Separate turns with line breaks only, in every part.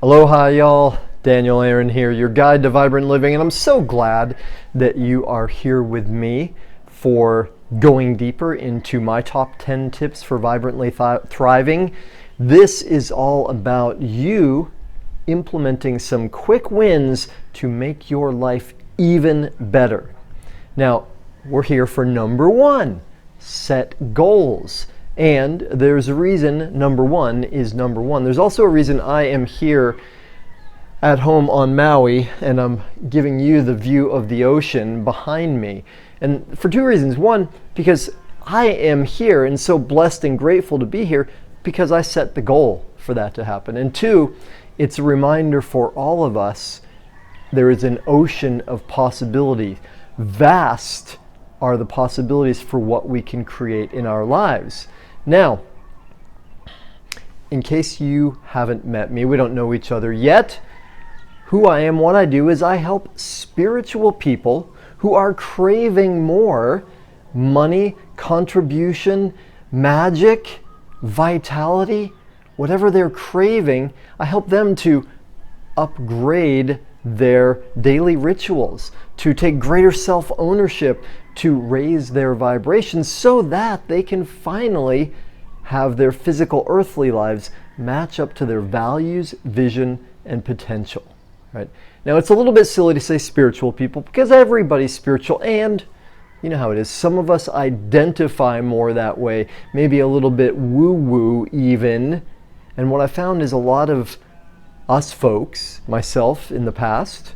Aloha, y'all. Daniel Aaron here, your guide to vibrant living, and I'm so glad that you are here with me for going deeper into my top 10 tips for vibrantly thriving. This is all about you implementing some quick wins to make your life even better. Now, we're here for number one, set goals. And there's a reason number one is number one. There's also a reason I am here at home on Maui and I'm giving you the view of the ocean behind me. And for two reasons. One, because I am here and so blessed and grateful to be here because I set the goal for that to happen. And two, it's a reminder for all of us there is an ocean of possibility. Vast are the possibilities for what we can create in our lives. Now, in case you haven't met me, we don't know each other yet, who I am, what I do is I help spiritual people who are craving more money, contribution, magic, vitality, whatever they're craving, I help them to upgrade their daily rituals, to take greater self-ownership, to raise their vibrations so that they can finally have their physical earthly lives match up to their values, vision, and potential. Right? Now, it's a little bit silly to say spiritual people because everybody's spiritual, and you know how it is. Some of us identify more that way, maybe a little bit woo-woo even. And what I found is a lot of us folks, myself in the past,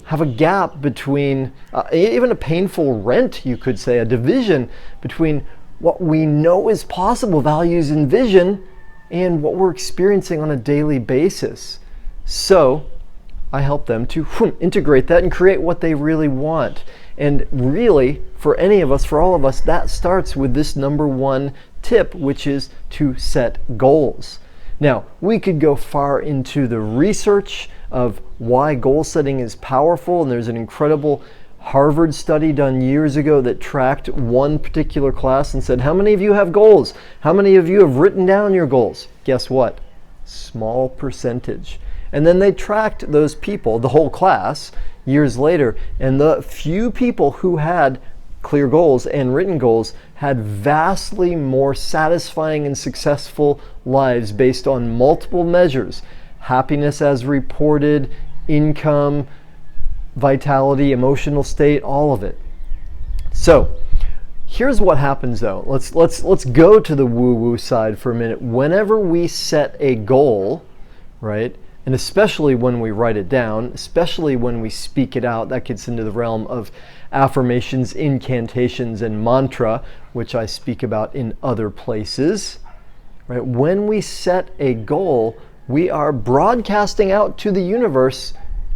have a gap between, even a painful rent, you could say, a division between what we know is possible, values and vision, and what we're experiencing on a daily basis. So I help them to integrate that and create what they really want. And really, for any of us, for all of us, that starts with this number one tip, which is to set goals. Now, we could go far into the research of why goal setting is powerful, and there's an incredible Harvard study done years ago that tracked one particular class and said, how many of you have goals? How many of you have written down your goals? Guess what? Small percentage. And then they tracked those people, the whole class, years later, and the few people who had clear goals and written goals had vastly more satisfying and successful lives based on multiple measures. Happiness as reported, income, vitality, emotional state, all of it. So here's what happens though. Let's go to the woo-woo side for a minute. Whenever we set a goal, right, and especially when we write it down, especially when we speak it out, that gets into the realm of affirmations, incantations, and mantra, which I speak about in other places. Right? When we set a goal, we are broadcasting out to the universe,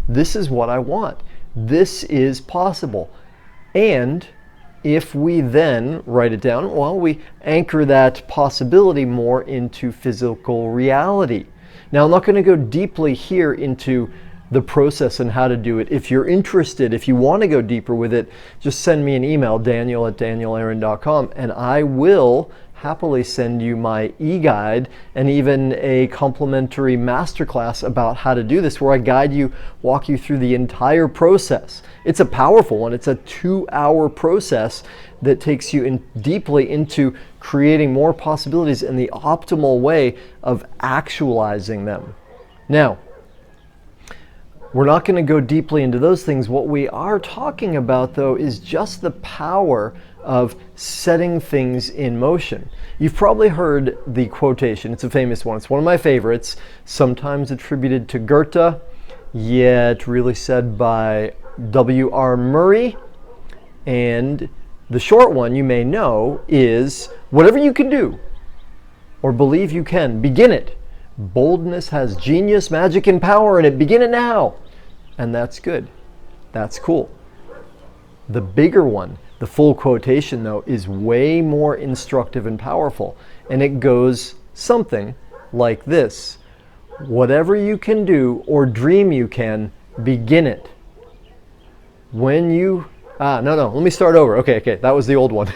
this is what I want. This is possible. And if we then write it down, well, we anchor that possibility more into physical reality. Now, I'm not going to go deeply here into the process and how to do it. If you're interested, if you want to go deeper with it, just send me an email, daniel@danielaaron.com, and I will happily send you my e-guide and even a complimentary masterclass about how to do this, where I guide you, walk you through the entire process. It's a powerful one. It's a 2-hour process that takes you deeply into creating more possibilities and the optimal way of actualizing them. Now, we're not going to go deeply into those things. What we are talking about, though, is just the power of setting things in motion. You've probably heard the quotation. It's a famous one. It's one of my favorites, sometimes attributed to Goethe, yet really said by W.R. Murray. And the short one you may know is, whatever you can do or believe you can, begin it. Boldness has genius, magic, and power in it. Begin it now. And that's good. That's cool. The bigger one, the full quotation though, is way more instructive and powerful. And it goes something like this. Whatever you can do or dream you can, begin it. When you... let me start over. Okay, that was the old one.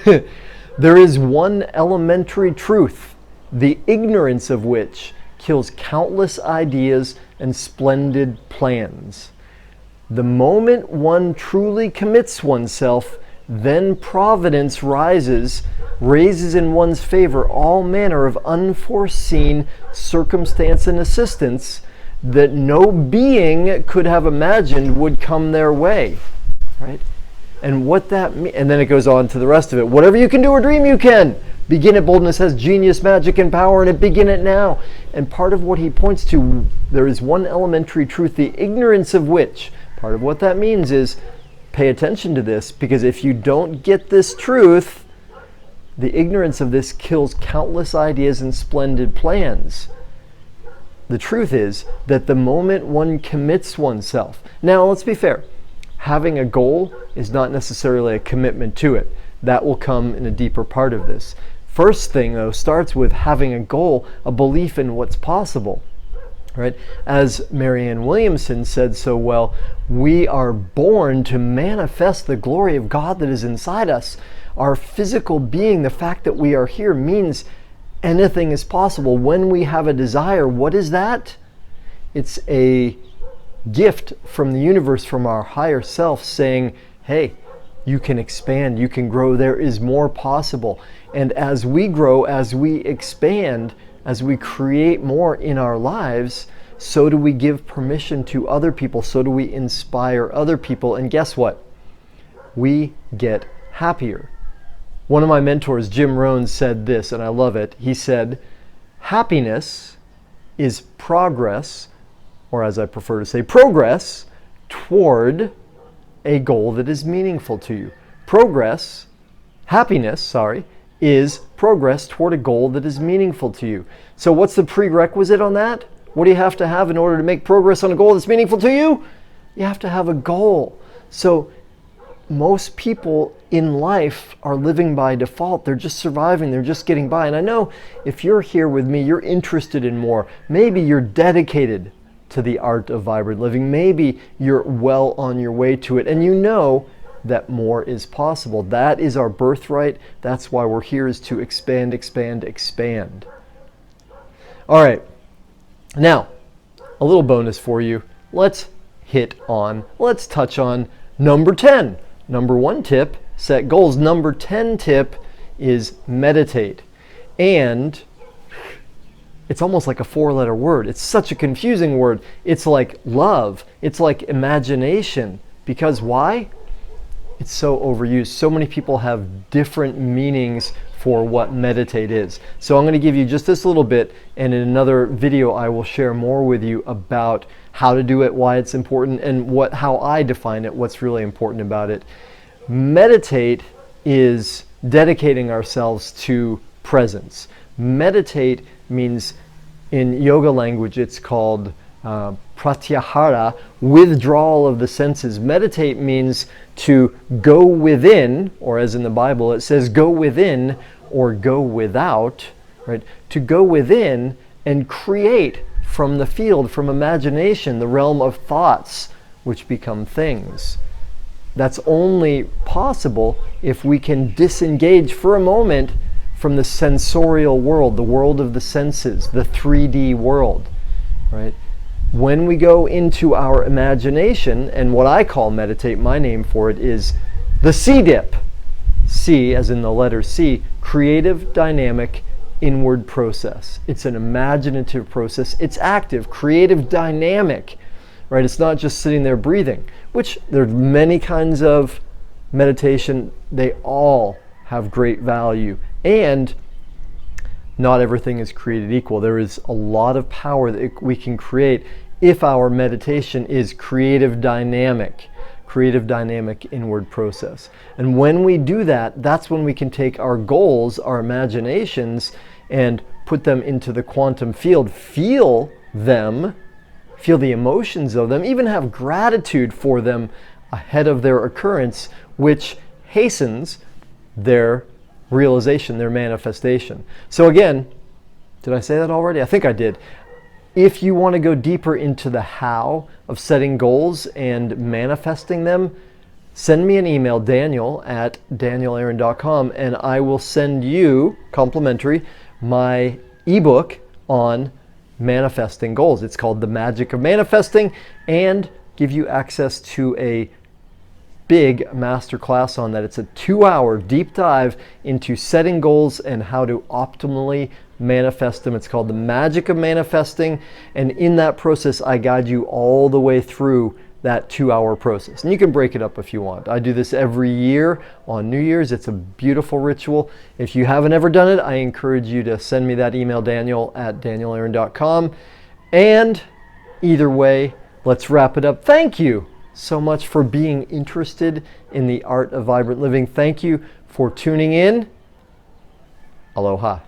There is one elementary truth, the ignorance of which kills countless ideas and splendid plans. The moment one truly commits oneself, then providence raises in one's favor all manner of unforeseen circumstance and assistance that no being could have imagined would come their way, right? And what that means, and then it goes on to the rest of it. Whatever you can do or dream, you can. Begin it. Boldness has genius, magic, and power, and begin it now. And part of what he points to, there is one elementary truth, the ignorance of which, part of what that means is, pay attention to this, because if you don't get this truth, the ignorance of this kills countless ideas and splendid plans. The truth is that the moment one commits oneself, now let's be fair, having a goal is not necessarily a commitment to it. That will come in a deeper part of this. First thing though starts with having a goal, a belief in what's possible. Right? As Marianne Williamson said so well, we are born to manifest the glory of God that is inside us. Our physical being, the fact that we are here, means anything is possible. When we have a desire, what is that? It's a gift from the universe, from our higher self, saying, hey, you can expand, you can grow, there is more possible. And as we grow, as we expand, as we create more in our lives, so do we give permission to other people, so do we inspire other people, and guess what? We get happier. One of my mentors, Jim Rohn, said this, and I love it. He said, happiness is progress, or as I prefer to say, progress toward a goal that is meaningful to you. Happiness, is progress toward a goal that is meaningful to you. So what's the prerequisite on that? What do you have to have in order to make progress on a goal that's meaningful to you? You have to have a goal. So most people in life are living by default. They're just surviving. They're just getting by. And I know if you're here with me, you're interested in more. Maybe you're dedicated to the art of vibrant living. Maybe you're well on your way to it. And you know that more is possible. That is our birthright. That's why we're here, is to expand, expand, expand. All right. Now, a little bonus for you. Let's touch on number 10. Number 1 tip, set goals. Number 10 tip is meditate. And it's almost like a 4-letter word. It's such a confusing word. It's like love. It's like imagination. Because why? It's so overused. So many people have different meanings for what meditate is. So I'm going to give you just this little bit, and in another video I will share more with you about how to do it, why it's important, and how I define it, what's really important about it. Meditate is dedicating ourselves to presence. Meditate means, in yoga language, it's called pratyahara, withdrawal of the senses. Meditate means to go within, or as in the Bible it says, go within or go without, right? To go within and create from the field, from imagination, the realm of thoughts, which become things. That's only possible if we can disengage for a moment from the sensorial world, the world of the senses, the 3D world, right? When we go into our imagination, and what I call meditate, my name for it is the C dip. C, as in the letter C, creative, dynamic, inward process. It's an imaginative process. It's active, creative, dynamic, right? It's not just sitting there breathing, which there are many kinds of meditation. They all have great value. And not everything is created equal. There is a lot of power that we can create if our meditation is creative, dynamic inward process. And when we do that, that's when we can take our goals, our imaginations, and put them into the quantum field, feel them, feel the emotions of them, even have gratitude for them ahead of their occurrence, which hastens their realization, their manifestation. So again, did I say that already? I think I did. If you want to go deeper into the how of setting goals and manifesting them, send me an email, daniel@danielaaron.com, and I will send you, complimentary, my ebook on manifesting goals. It's called The Magic of Manifesting, and give you access to a big masterclass on that. It's a 2-hour deep dive into setting goals and how to optimally manifest them. It's called The Magic of Manifesting, and in that process I guide you all the way through that 2-hour process. And you can break it up if you want. I do this every year on New Year's. It's a beautiful ritual. If you haven't ever done it, I encourage you to send me that email, daniel@danielaaron.com. And either way, let's wrap it up. Thank you so much for being interested in the art of vibrant living. Thank you for tuning in. Aloha.